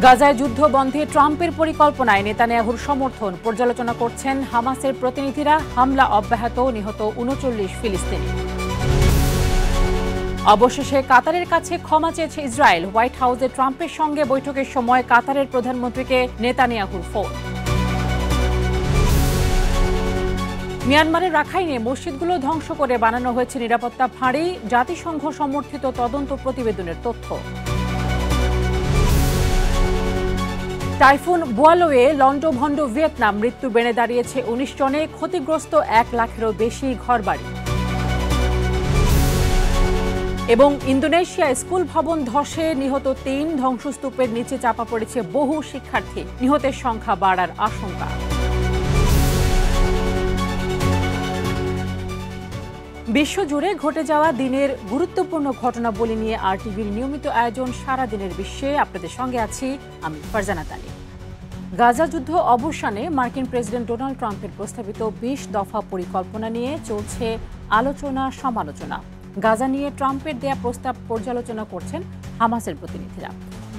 গাজায় যুদ্ধ বন্ধে ট্রাম্পের পরিকল্পনায় নেতানিয়াহুর সমর্থন পর্যালোচনা করছেন হামাসের প্রতিনিধিরা। হামলা অব্যাহত, নিহত ৩৯ ফিলিস্তিনি। অবশেষে কাতারের কাছে ক্ষমা চেয়েছে ইসরায়েল। হোয়াইট হাউসে ট্রাম্পের সঙ্গে বৈঠকের সময় কাতারের প্রধানমন্ত্রীকে নেতানিয়াহুর ফোন। মিয়ানমারের রাখাইনে মসজিদগুলো ধ্বংস করে বানানো হয়েছে নিরাপত্তা ফাঁড়ি, জাতিসংঘ সমর্থিত তদন্ত প্রতিবেদনের তথ্য। টাইফুন বুয়ালোয়ে লন্ডভন্ড ভিয়েতনাম, মৃত্যু বেড়ে দাঁড়িয়েছে ১৯ জনে, ক্ষতিগ্রস্ত ১ লাখেরও বেশি ঘরবাড়ি। এবং ইন্দোনেশিয়ায় স্কুল ভবন ধসে নিহত ৩, ধ্বংসস্তূপের নিচে চাপা পড়েছে বহু শিক্ষার্থী, নিহতের সংখ্যা বাড়ার আশঙ্কা। বিশ্বজুড়ে ঘটে যাওয়া দিনের গুরুত্বপূর্ণ ঘটনাবলী নিয়ে আরটিভির নিয়মিত আয়োজন সারাদিনের বিশ্বে। আপনাদের সঙ্গে আছি আমি ফারজানা তানি। গাজা যুদ্ধ অবসানে মার্কিন প্রেসিডেন্ট ডোনাল্ড ট্রাম্পের প্রস্তাবিত ২০ দফা পরিকল্পনা নিয়ে চলছে আলোচনা সমালোচনা। গাজা নিয়ে ট্রাম্পের দেয়া প্রস্তাব পর্যালোচনা করছেন হামাসের প্রতিনিধিরা।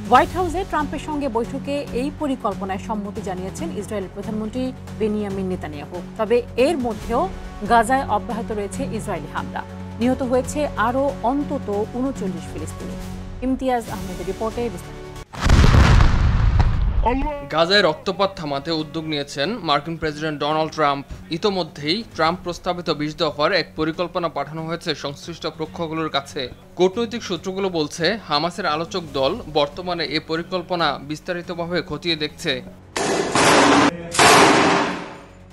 হোয়াইট হাউসে ট্রাম্পের সঙ্গে বৈঠকে এই পরিকল্পনায় সম্মতি জানিয়েছেন ইসরায়েলের প্রধানমন্ত্রী বেনিয়ামিন নেতানিয়াহু। তবে এর মধ্যেও গাজায় অব্যাহত রয়েছে ইসরায়েলি হামলা, নিহত হয়েছে আরও অন্তত ৩৯ ফিলিস্তিনি। ইমতিয়াজ আহমেদের রিপোর্টে বিস্তারিত। গাজায় রক্তপাত থামাতে উদ্যোগ নিয়েছেন মার্কিন প্রেসিডেন্ট ডোনাল্ড ট্রাম্প। ইতোমধ্যেই ট্রাম্প প্রস্তাবিত ২০ দফার এক পরিকল্পনা পাঠানো হয়েছে সংশ্লিষ্ট পক্ষগুলোর কাছে। কূটনৈতিক সূত্রগুলো বলছে, হামাসের আলোচক দল বর্তমানে এ পরিকল্পনা বিস্তারিতভাবে খতিয়ে দেখছে।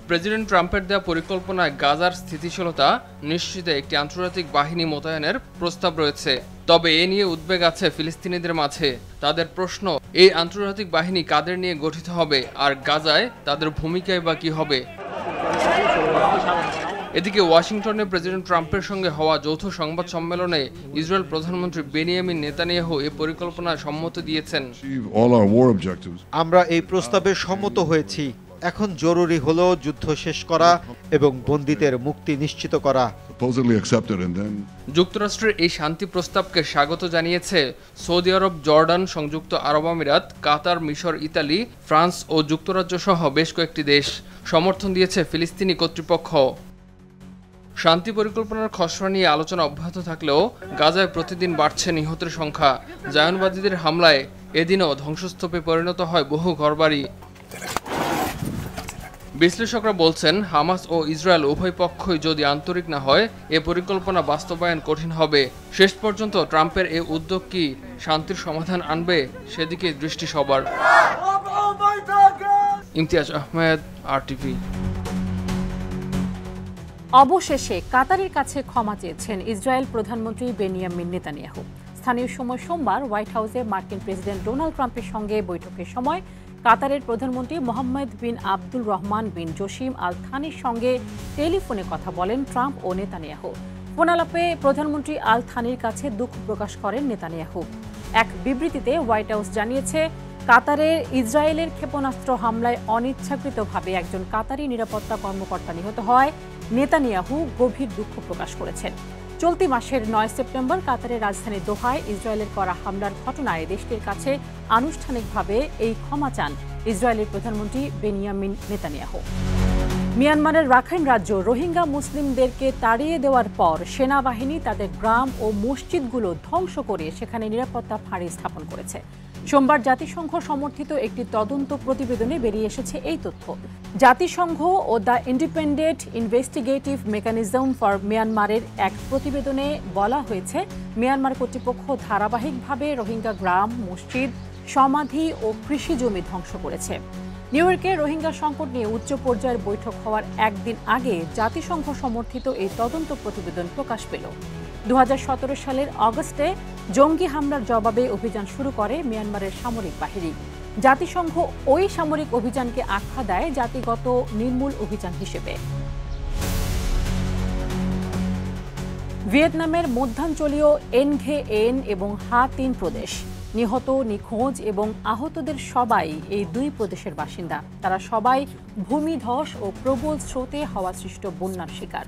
প্রেসিডেন্ট ট্রাম্পের দেওয়া পরিকল্পনায় গাজার স্থিতিশীলতা নিশ্চিতে একটি আন্তর্জাতিক বাহিনী মোতায়েনের প্রস্তাব রয়েছে। তবে এ নিয়ে উদ্বেগ আছে ফিলিস্তিনিদের মাঝে। তাদের প্রশ্ন, এই আন্তর্জাতিক বাহিনী কাদের নিয়ে গঠিত হবে, আর গাজায় তাদের ভূমিকায় বা কী হবে। এদিকে ওয়াশিংটনে প্রেসিডেন্ট ট্রাম্পের সঙ্গে হওয়া যৌথ সংবাদ সম্মেলনে ইসরায়েল প্রধানমন্ত্রী বেনিয়ামিন নেতানিয়াহু এই পরিকল্পনায় সম্মতি দিয়েছেন। আমরা এই প্রস্তাবে সম্মত হয়েছি। এখন জরুরি হলো যুদ্ধ শেষ করা এবং বন্দীদের মুক্তি নিশ্চিত করা। যুক্তরাষ্ট্রের এই শান্তি প্রস্তাবকে স্বাগত জানিয়েছে সৌদি আরব, জর্ডান, সংযুক্ত আরব আমিরাত, কাতার, মিশর, ইতালি, ফ্রান্স ও যুক্তরাজ্য সহ বেশ কয়েকটি দেশ। সমর্থন দিয়েছে ফিলিস্তিনি কর্তৃপক্ষ। শান্তি পরিকল্পনার খসড়া নিয়ে আলোচনা অব্যাহত থাকলেও গাজায় প্রতিদিন বাড়ছে নিহতের সংখ্যা। জায়নবাদীদের হামলায় এদিনও ধ্বংসস্তূপে পরিণত হয় বহু ঘরবাড়ি। বিশ্লেষকরা বলছেন, হামাস ও ইসরায়েল উভয় পক্ষই যদি আন্তরিক না হয়, এ পরিকল্পনা বাস্তবায়ন কঠিন হবে। শেষ পর্যন্ত ট্রাম্পের এ উদ্যোগ কি শান্তির সমাধান আনবে, সেদিকে দৃষ্টি সবার। ইমতিয়াজ আহমেদ, আরটিভি। অবশেষে কাতারের কাছে ক্ষমা চেয়েছেন ইসরায়েল প্রধানমন্ত্রী বেনিয়ামিন নেতানিয়াহু। স্থানীয় সময় সোমবার হোয়াইট হাউসে মার্কিন প্রেসিডেন্ট ডোনাল্ড ট্রাম্পের সঙ্গে বৈঠকের সময় কাতারের প্রধানমন্ত্রী মোহাম্মদ বিন আব্দুল রহমান বিন জসিম আল থানির সঙ্গে টেলিফোনে কথা বলেন ট্রাম্প ও নেতানিয়াহু। ফোনালাপে প্রধানমন্ত্রী আল থানির কাছে দুঃখ প্রকাশ করেন নেতানিয়াহু। এক বিবৃতিতে হোয়াইট হাউস জানিয়েছে, কাতারে ইসরায়েলের ক্ষেপণাস্ত্র হামলায় অনিচ্ছাকৃতভাবে একজন কাতারি নিরাপত্তা কর্মকর্তা নিহত হয়। নেতানিয়াহু গভীর দুঃখ প্রকাশ করেছেন। চলতি মাসের ৯ সেপ্টেম্বর কাতারের রাজধানী দোহায় ইসরায়েলের করা হামলার ঘটনায় দেশটির কাছে আনুষ্ঠানিকভাবে এই ক্ষমা চান ইসরায়েলের প্রধানমন্ত্রী বেনিয়ামিন নেতানিয়াহু। মিয়ানমারের রাখাইন রাজ্য রোহিঙ্গা মুসলিমদেরকে তাড়িয়ে দেওয়ার পর সেনাবাহিনী তাদের গ্রাম ও মসজিদগুলো ধ্বংস করে সেখানে নিরাপত্তা ফাঁড়ি স্থাপন করেছে। সোমবার জাতিসংঘ সমর্থিত একটি তদন্ত প্রতিবেদনে বেরিয়ে এসেছে এই তথ্য। জাতিসংঘ ও the independent investigative mechanism for মিয়ানমারের এক প্রতিবেদনে বলা হয়েছে, মিয়ানমার কর্তৃপক্ষ ধারাবাহিকভাবে রোহিঙ্গা গ্রাম, মসজিদ, সমাধি ও কৃষি জমি ধ্বংস করেছে। নিউ ইয়র্কে রোহিঙ্গা সংকট নিয়ে উচ্চ পর্যায়ের বৈঠক হওয়ার একদিন আগে জাতিসংঘ সমর্থিত এই তদন্ত প্রতিবেদন প্রকাশ পেল। ২০১৭ সালের অগস্টে জঙ্গি হামলার জবাবে অভিযান শুরু করে মিয়ানমারের সামরিক বাহিনী। জাতিসংঘ ওই সামরিক অভিযানকে আখ্যা দেয় জাতিগত নির্মূল অভিযান হিসেবে। ভিয়েতনামের মধ্যাঞ্চলীয় এনঘেএন এবং হা-তিন প্রদেশ। নিহত, নিখোঁজ এবং আহতদের সবাই এই দুই প্রদেশের বাসিন্দা। তারা সবাই ভূমিধস ও প্রবল স্রোতে হওয়া সৃষ্ট বন্যার শিকার।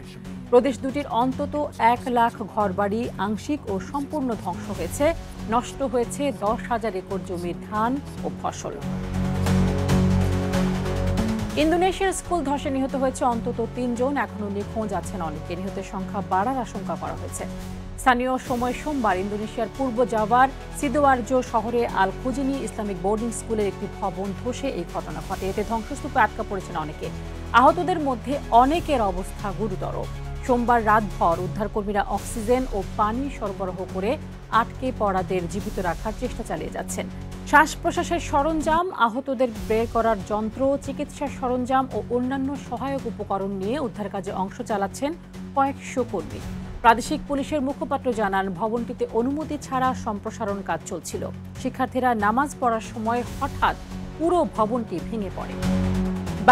প্রদেশ দুটির অন্তত 1 লাখ ঘরবাড়ি আংশিক ও সম্পূর্ণ ধ্বংস হয়েছে, নষ্ট হয়েছে 10,000 একর জমির ধান ও ফসল। ইন্দোনেশিয়ার স্কুল ধসে নিহত হয়েছে অন্তত 3 জন, এখনও নিখোঁজ আছেন অনেকে। নিহতের সংখ্যা বাড়ার আশঙ্কা করা হয়েছে। স্থানীয় সময় সোমবার ইন্দোনেশিয়ার পূর্ব জাভার সিদোয়ার্জো শহরে আল খুজিনি ইসলামিক বোর্ডিং স্কুলের একটি ভবন ধসে এই ঘটনা ঘটে। এতে ধ্বংসস্তূপে আটকা পড়েছেন অনেকে। আহতদের মধ্যে অনেকের অবস্থা গুরুতর। সোমবার রাতভর উদ্ধারকর্মীরা অক্সিজেন ও পানি সরবরাহ করে আটকে পড়াদের জীবিত রাখার চেষ্টা চালিয়ে যাচ্ছেন। শ্বাস প্রশ্বাসের সরঞ্জাম, আহতদের বের করার যন্ত্র, চিকিৎসার সরঞ্জাম ও অন্যান্য সহায়ক উপকরণ নিয়ে উদ্ধার কাজে অংশ চালাচ্ছেন কয়েকশো কর্মী। প্রাদেশিক পুলিশের মুখপাত্র জানান, ভবনটিতে অনুমতি ছাড়া সম্প্রসারণ কাজ চলছিল। শিক্ষার্থীরা নামাজ পড়ার সময় হঠাৎ পুরো ভবনটি ভেঙে পড়ে।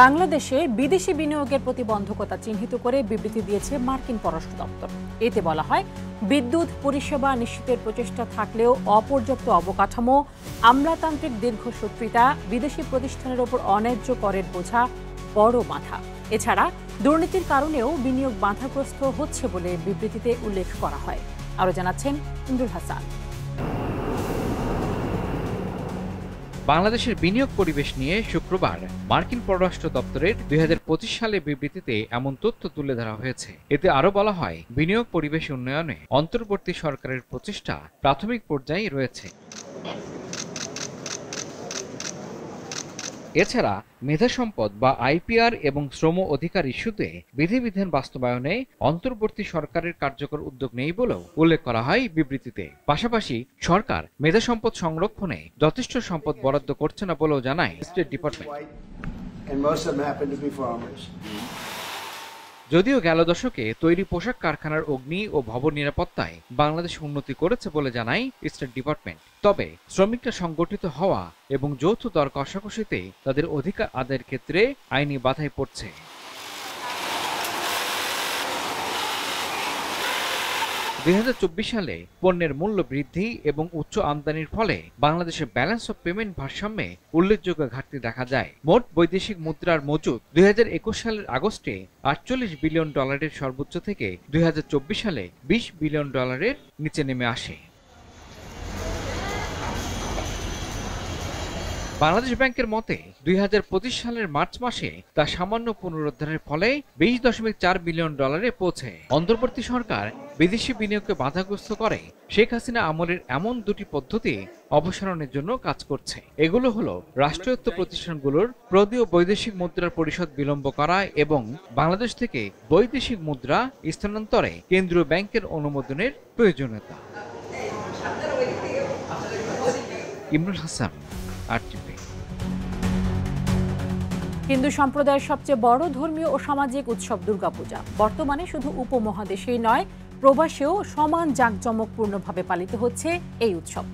বাংলাদেশে বিদেশি বিনিয়োগের প্রতিবন্ধকতা চিহ্নিত করে বিবৃতি দিয়েছে মার্কিন পররাষ্ট্র দপ্তর। এতে বলা হয়, বিদ্যুৎ পরিষেবা নিশ্চিতের প্রচেষ্টা থাকলেও অপর্যাপ্ত অবকাঠামো, আমলাতান্ত্রিক দীর্ঘসূত্রিতা, বিদেশি প্রতিষ্ঠানের ওপর অন্যায্য করের বোঝা বড় বাধা। এছাড়া দুর্নীতির কারণেও বিনিয়োগ বাধাগ্রস্ত হচ্ছে বলে বিবৃতিতে উল্লেখ করা হয়। আরও জানাচ্ছেন ইমরুল হাসান। বাংলাদেশের বিনিয়োগ পরিবেশ নিয়ে শুক্রবার মার্কিন পররাষ্ট্র দপ্তরের 2025 সালে বিবৃতিতে এমন তথ্য তুলে ধরা হয়েছে। এতে আরও বলা হয়, বিনিয়োগ পরিবেশ উন্নয়নে অন্তর্বর্তী সরকারের প্রচেষ্টা প্রাথমিক পর্যায়ে রয়েছে। এছাড়া মেধা সম্পদ বা আইপিআর এবং শ্রম অধিকার ইস্যুতে বিধিবিধান বাস্তবায়নে অন্তর্বর্তী সরকারের কার্যকর উদ্যোগ নেই বলেও উল্লেখ করা হয় বিবৃতিতে। পাশাপাশি সরকার মেধা সম্পদ সংরক্ষণে যথেষ্ট সম্পদ বরাদ্দ করছে না বলেও জানায় স্টেট ডিপার্টমেন্ট। যদিও গেল দশকে তৈরি পোশাক কারখানার অগ্নি ও ভবন নিরাপত্তায় বাংলাদেশ উন্নতি করেছে বলে জানায় স্টেট ডিপার্টমেন্ট, তবে শ্রমিকরা সংগঠিত হওয়া এবং যৌথ দর কষাকষিতে তাদের অধিকার আদায়ের ক্ষেত্রে আইনি বাধায় পড়ছে। $2024 সালে পণ্যের মূল্য বৃদ্ধি এবং উচ্চ আমদানির ফলে বাংলাদেশের ব্যালেন্স অফ পেমেন্ট ভারসাম্যে উল্লেখযোগ্য ঘাটতি দেখা যায়। মোট বৈদেশিক মুদ্রার মজুদ 2021 সালের আগস্টে $48 বিলিয়ন সর্বোচ্চ থেকে 2024 সালে $20 বিলিয়ন নিচে নেমে আসে। বাংলাদেশ ব্যাংকের মতে 2025 সালের মার্চ মাসে তা সামান্য পুনরুদ্ধারের ফলে $20.4 বিলিয়ন পৌঁছে। অন্তর্বর্তী সরকার বিদেশি বিনিয়োগকে বাধাগ্রস্ত করে শেখ হাসিনা আমলের এমন দুটি পদ্ধতি অপসারণের জন্য কাজ করছে। এগুলো হলো রাষ্ট্রায়ত্ত প্রতিষ্ঠানগুলোর প্রদেয় বৈদেশিক মুদ্রার পরিশোধ বিলম্ব করা এবং বাংলাদেশ থেকে বৈদেশিক মুদ্রা স্থানান্তরে কেন্দ্রীয় ব্যাংকের অনুমোদনের প্রয়োজনীয়তা। ইমরুল হাসান, RTV। হিন্দু সম্প্রদায়ের সবচেয়ে বড় ধর্মীয় ও সামাজিক উৎসব দুর্গাপূজা বর্তমানে শুধু উপমহাদেশেই নয়, প্রবাসেও সমান জাঁকজমকপূর্ণভাবে পালিত হচ্ছে এই উৎসব।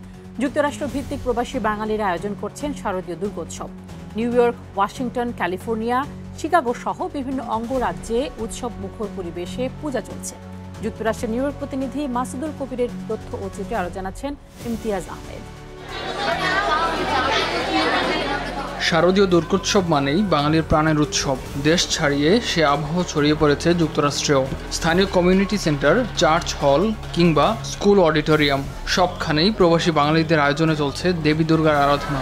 যুক্তরাষ্ট্র ভিত্তিক প্রবাসী বাঙালিরা আয়োজন করছেন শারদীয় দুর্গোৎসব। New York, Washington, California, Chicago সহ বিভিন্ন অঙ্গরাজ্যে উৎসব মুখর পরিবেশে পূজা চলছে। যুক্তরাষ্ট্রের নিউ ইয়র্ক প্রতিনিধি মাসুদুল কবিরের তথ্য ও চিত্রে আরও জানাচ্ছেন ইমতিয়াজ আহমেদ। শারদীয় দুর্গোৎসব মানেই বাঙালির প্রাণের উৎসব। দেশ ছাড়িয়ে সে আবহ ছড়িয়ে পড়েছে যুক্তরাষ্ট্রেও। স্থানীয় কমিউনিটি সেন্টার, চার্চ হল কিংবা স্কুল অডিটোরিয়াম সবখানেই প্রবাসী বাঙালিদের আয়োজনে চলছে দেবী দুর্গার আরাধনা।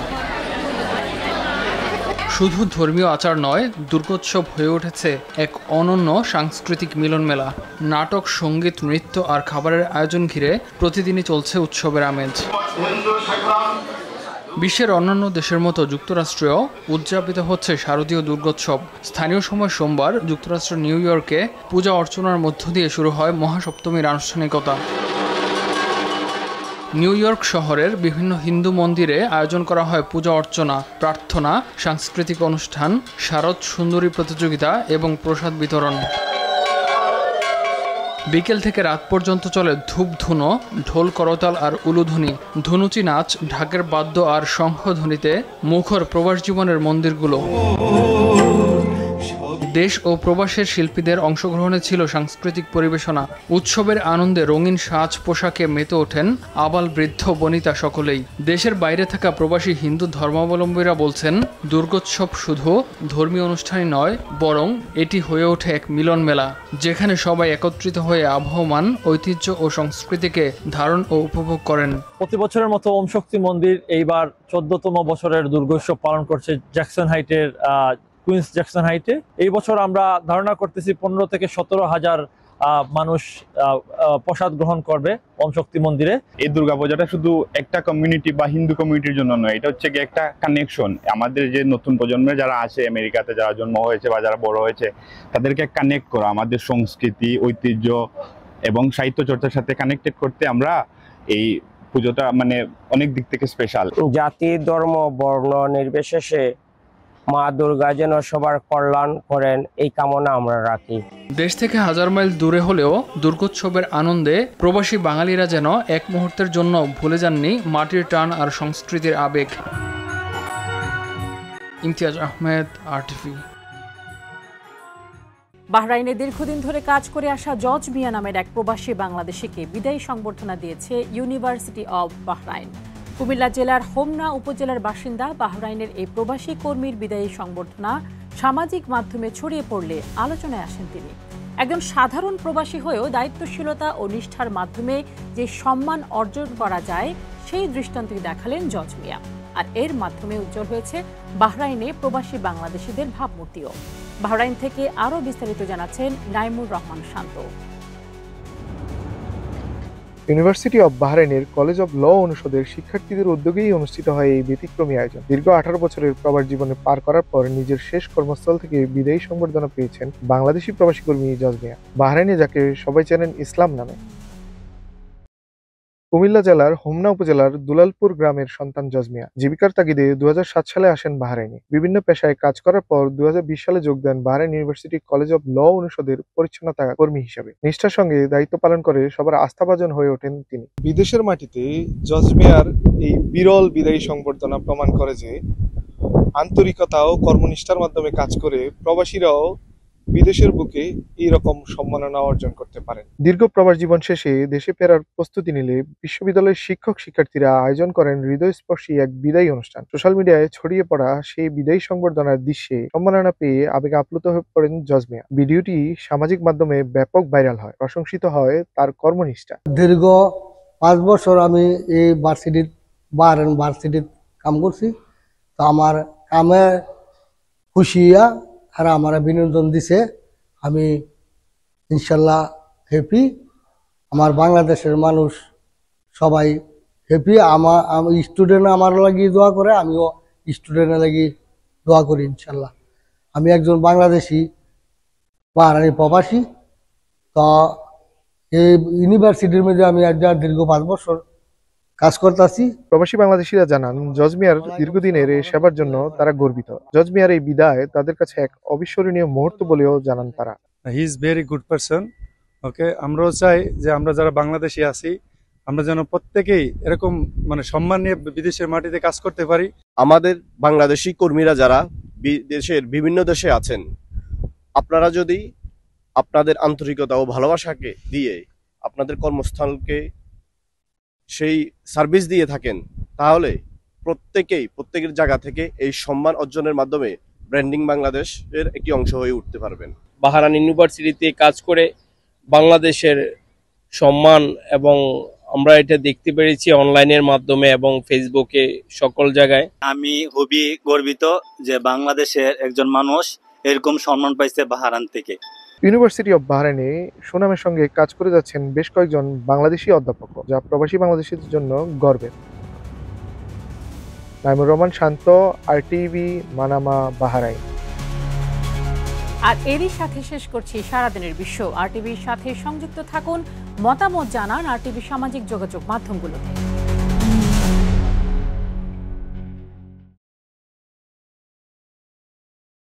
শুধু ধর্মীয় আচার নয়, দুর্গোৎসব হয়ে উঠেছে এক অনন্য সাংস্কৃতিক মিলন মেলা। নাটক, সঙ্গীত, নৃত্য আর খাবারের আয়োজন ঘিরে প্রতিদিনই চলছে উৎসবের আমেজ। বিশ্বের অন্যান্য দেশের মতো যুক্তরাষ্ট্রেও উদযাপিত হচ্ছে শারদীয় দুর্গোৎসব। স্থানীয় সময় সোমবার যুক্তরাষ্ট্রের নিউ ইয়র্কে পূজা অর্চনার মধ্য দিয়ে শুরু হয় মহাসপ্তমীর আনুষ্ঠানিকতা। নিউ ইয়র্ক শহরের বিভিন্ন হিন্দু মন্দিরে আয়োজন করা হয় পূজা অর্চনা, প্রার্থনা, সাংস্কৃতিক অনুষ্ঠান, শারদ সুন্দরী প্রতিযোগিতা এবং প্রসাদ বিতরণ। বিকেল থেকে রাত পর্যন্ত চলে ধূপধুনো, ঢোল করতাল আর উলুধ্বনি, ধুনুচি নাচ, ঢাকের বাদ্য আর শঙ্খধ্বনিতে মুখর প্রবাস জীবনের মন্দিরগুলো। দেশ ও প্রবাসের শিল্পীদের অংশগ্রহণে ছিল সাংস্কৃতিক পরিবেশনা। উৎসবের আনন্দে রঙিন সাজ পোশাকে মেতে ওঠেন আবাল বৃদ্ধ বনিতা সকলেই। দেশের বাইরে থাকা প্রবাসী হিন্দু ধর্মাবলম্বীরা বলছেন, দুর্গোৎসব শুধু ধর্মীয় অনুষ্ঠানই নয়, বরং এটি হয়ে ওঠে এক মিলন মেলা, যেখানে সবাই একত্রিত হয়ে আবহমান ঐতিহ্য ও সংস্কৃতিকে ধারণ ও উপভোগ করেন। প্রতি বছরের মতো ওম শক্তি মন্দির এইবার 14তম বছরের দুর্গোৎসব পালন করছে জ্যাকসন হাইটের কুইন্স জ্যাকসন হাইটে। এই বছর আমরা ধারণা করতেছি 15 থেকে 17,000 মানুষ প্রসাদ গ্রহণ করবে ওম শক্তি মন্দিরে। এই দুর্গাপূজাটা শুধু একটা কমিউনিটি বা হিন্দু কমিউনিটির জন্য নয়, এটা হচ্ছে একটা কানেকশন। আমাদের যে নতুন প্রজন্মের যারা আছে, আমেরিকাতে যারা জন্ম হয়েছে বা যারা বড় হয়েছে, তাদেরকে কানেক্ট করা, আমাদের সংস্কৃতি, ঐতিহ্য এবং সাহিত্য চর্চার সাথে কানেক্টেড করতে আমরা এই পুজোটা মানে অনেক দিক থেকে স্পেশাল। জাতি, ধর্ম, বর্ণ নির্বিশেষে মা দুর্গা যেন সবার কল্যাণ করেন, এই কামনা আমরা রাখি। দেশ থেকে হাজার মাইল দূরে হলেও দুর্গোৎসবের আনন্দে প্রবাসী বাঙালিরা যেন এক মুহূর্তের জন্য ভুলে যাননি মাটির টান আর সংস্কৃতির আবেগ। ইমতিয়াজ আহমেদ, RTV। বাহরাইনে দীর্ঘদিন ধরে কাজ করে আসা জজ মিয়া নামের এক প্রবাসী বাংলাদেশিকে বিদায়ী সংবর্ধনা দিয়েছে ইউনিভার্সিটি অব বাহরাইন। কুমিল্লা জেলার হোমনা উপজেলার বাসিন্দা বাহরাইনের এই প্রবাসী কর্মীর বিদায়ী সংবর্ধনা সামাজিক মাধ্যমে ছড়িয়ে পড়লে আলোচনায় আসেন তিনি। একজন সাধারণ প্রবাসী হয়েও দায়িত্বশীলতা ও নিষ্ঠার মাধ্যমে যে সম্মান অর্জন করা যায় সেই দৃষ্টান্তই দেখালেন জজ মিয়া। আর এর মাধ্যমে উজ্জ্বল হয়েছে বাহরাইনে প্রবাসী বাংলাদেশিদের ভাবমূর্তিও। বাহরাইন থেকে আরও বিস্তারিত জানাচ্ছেন নাইমুর রহমান শান্ত। ইউনিভার্সিটি অব বাহরাইনের কলেজ অব ল অনুষদের শিক্ষার্থীদের উদ্যোগেই অনুষ্ঠিত হয় এই ব্যতিক্রমী আয়োজন। দীর্ঘ 18 বছরের প্রবাস জীবনে পার করার পর নিজের শেষ কর্মস্থল থেকে বিদায়ী সংবর্ধনা পেয়েছেন বাংলাদেশি প্রবাসী কর্মী জজ মিয়া, বাহরাইনে যাকে সবাই চেনেন ইসলাম নামে। কুমিল্লা জেলার হোমনা উপজেলার দুলালপুর গ্রামের সন্তান জজ মিয়া জীবিকার তাগিদে 2007 সালে আসেন বাহরাইনে। বিভিন্ন পেশায় কাজ করার পর 2020 সালে যোগ দেন Bahrain university college of law অনুষদের পরিচ্ছন্নতা কর্মী হিসাবে। নিষ্ঠার সঙ্গে দায়িত্ব পালন করে সবার আস্থাভাজন হয়ে ওঠেন তিনি। বিদেশের মাটিতে জজ মিয়ার এই বিরল বিদায়ী সংবর্ধনা প্রমাণ করে যে আন্তরিকতা ও কর্মনিষ্ঠার মাধ্যমে কাজ করে প্রবাসীরাও বিদেশের বুকে এইরকম সম্মাননা অর্জন করতে পারেন। দীর্ঘ প্রবাস জীবন শেষে দেশে ফেরার প্রস্তুতি নিলে বিশ্ববিদ্যালয়ের শিক্ষক শিক্ষার্থীরা আয়োজন করেন হৃদয়স্পর্শী এক বিদায়ী অনুষ্ঠান। সোশ্যাল মিডিয়ায় ছড়িয়ে পড়া সেই বিদায়ী সংবর্ধনার দৃশ্যে সম্মাননা পেয়ে আবেগে আপ্লুত হয়ে পড়েন জজ মিয়া। ভিডিওটি সামাজিক মাধ্যমে ব্যাপক ভাইরাল হয়, প্রশংসিত হয় তার কর্মনিষ্ঠা। দীর্ঘ 5 বছর আমি এই বাহরাইন ভার্সিটির কাম করছি, তো আমার কামে খুশিয়া আর আমার বিনোদন দিছে। আমি ইনশাল্লাহ হ্যাপি, আমার বাংলাদেশের মানুষ সবাই হ্যাপি। আমার স্টুডেন্ট আমার লাগি দোয়া করে, আমিও স্টুডেন্টের লাগি দোয়া করি ইনশাল্লাহ। আমি একজন বাংলাদেশি বাহরাইনি প্রবাসী, তো এই ইউনিভার্সিটির মধ্যে আমি দীর্ঘ 5 বছর কাজ করতেছি। প্রবাসী বাংলাদেশিরা জানান, জজ মিয়ার দীর্ঘদিনের এই সেবার জন্য তারা গর্বিত। জজ মিয়ার এই বিদায় তাদের কাছে এক অবিস্মরণীয় মুহূর্ত বলেও জানান তারা। He is very good person. Okay, আমরাও চাই যে আমরা যারা বাংলাদেশি আছি, আমরা যেন প্রত্যেকেই এরকম মানে সম্মান নিয়ে বিদেশের মাটিতে কাজ করতে পারি। আমাদের বাংলাদেশি কর্মীরা যারা দেশের বিভিন্ন দেশে আছেন, আপনারা যদি আপনাদের আন্তরিকতা ও ভালোবাসাকে দিয়ে আপনাদের কর্মস্থলকে সেই সার্ভিস দিয়ে থাকেন, তাহলে প্রত্যেকের জায়গা থেকে এই সম্মান অর্জনের মাধ্যমে ব্র্যান্ডিং বাংলাদেশের একটি অংশ হয়ে উঠতে পারবেন। বাহরাইন ইউনিভার্সিটিতে কাজ করে বাংলাদেশের সম্মান, এবং আমরা এটা দেখতে পেরেছি অনলাইনের মাধ্যমে এবং ফেসবুকে সকল জায়গায়। আমি খুবই গর্বিত যে বাংলাদেশের একজন মানুষ এরকম সম্মান পাইছে বাহরাইন থেকে। ইউনিভার্সিটি অব বাহরাইনে সুনামের সঙ্গে কাজ করে যাচ্ছেন বেশ কয়েকজন বাংলাদেশি অধ্যাপক, যা প্রবাসী বাংলাদেশীদের জন্য গর্বের। নাইমুর রহমান শান্ত, RTV, মানামা, বাহরাইন। আর এরই সাথে শেষ করছি সারাদিনের বিশ্ব। RTVর সাথে সংযুক্ত থাকুন, মতামত জানান RTV সামাজিক যোগাযোগ মাধ্যমগুলোতে।